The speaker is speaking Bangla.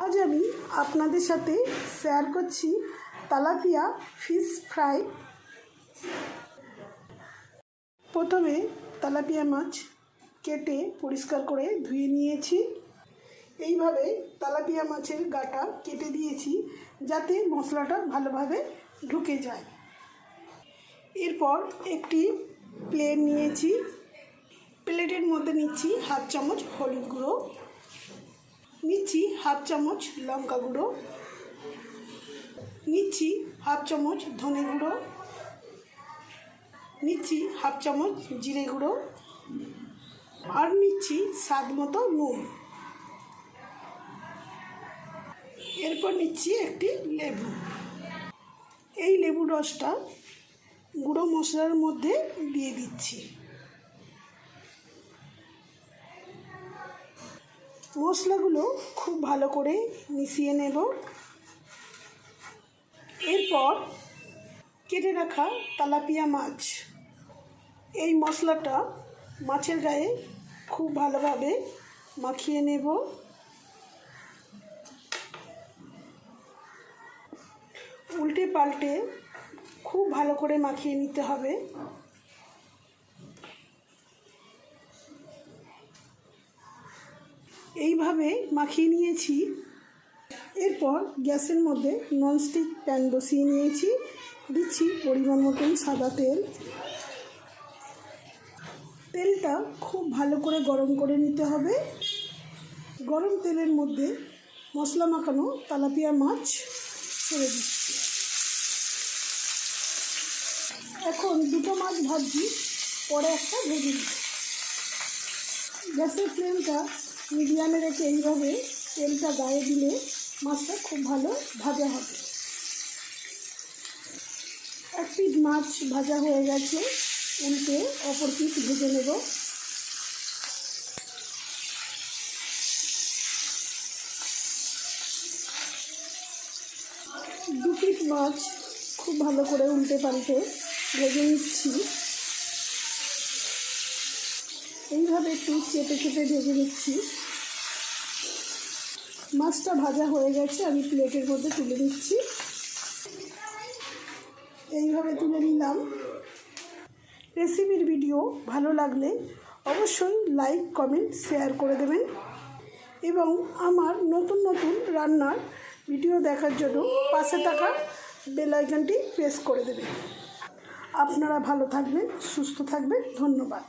আজ আমি আপনাদের সাথে শেয়ার করছি তেলাপিয়া ফিশ ফ্রাই। প্রথমে তেলাপিয়া মাছ কেটে পরিষ্কার করে ধুয়ে নিয়েছি। এইভাবে তেলাপিয়া মাছের গাটা কেটে দিয়েছি যাতে মশলাটা ভালোভাবে ঢুকে যায়। এরপর একটি প্লেট নিয়েছি, প্লেটের মধ্যে নিচ্ছি হাফ চামচ হলুদ গুঁড়ো, নিচ্ছি হাফ চামচ লঙ্কা গুঁড়ো, নিচ্ছি হাফ চামচ ধনে গুঁড়ো, নিচ্ছি হাফ চামচ জিরে গুঁড়ো আর নিচ্ছি স্বাদ মতো নুন। এরপর নিচ্ছি একটি লেবু। এই লেবুর রসটা গুঁড়ো মশলার মধ্যে দিয়ে দিচ্ছি। মশলাগুলো খুব ভালো করে মিশিয়ে নেব। এরপর কেটে রাখা তেলাপিয়া মাছ, এই মশলাটা মাছের গায়ে খুব ভালোভাবে মাখিয়ে নেব। উল্টে পাল্টে খুব ভালো করে মাখিয়ে নিতে হবে। এইভাবে মাখিয়ে নিয়েছি। এরপর গ্যাসের মধ্যে ননস্টিক প্যান বসিয়ে নিয়েছি, দিচ্ছি পরিমাণ মতন সাদা তেল। তেলটা খুব ভালো করে গরম করে নিতে হবে। গরম তেলের মধ্যে মশলা মাখানো তেলাপিয়া মাছ ছেড়ে দিচ্ছি। এখন দুটো মাছ ভাজছি, পরে একটা ভেজে দিচ্ছি। গ্যাসের ফ্লেমটা মিডিয়ামে রেখে এইভাবে তেলটা গায়ে দিলে মাছটা খুব ভালো ভাজা হবে। এক পিঠ মাছ ভাজা হয়ে গেছে, উল্টে অপর পিঠ ভেজে নেব। দু পিঠ মাছ খুব ভালো করে উল্টে পাল্টে ভেজে নিচ্ছি। এইভাবে একটু চেপে চেপে ভেজে নিচ্ছি। মাছটা ভাজা হয়ে গেছে, আমি প্লেটের মধ্যে তুলে নিচ্ছি। এইভাবে তুলে নিলাম। রেসিপির ভিডিও ভালো লাগলে অবশ্যই লাইক, কমেন্ট, শেয়ার করে দেবেন এবং আমার নতুন নতুন রান্নার ভিডিও দেখার জন্য পাশে থাকা বেল আইকনটি প্রেস করে দেবেন। আপনারা ভালো থাকবেন, সুস্থ থাকবেন। ধন্যবাদ।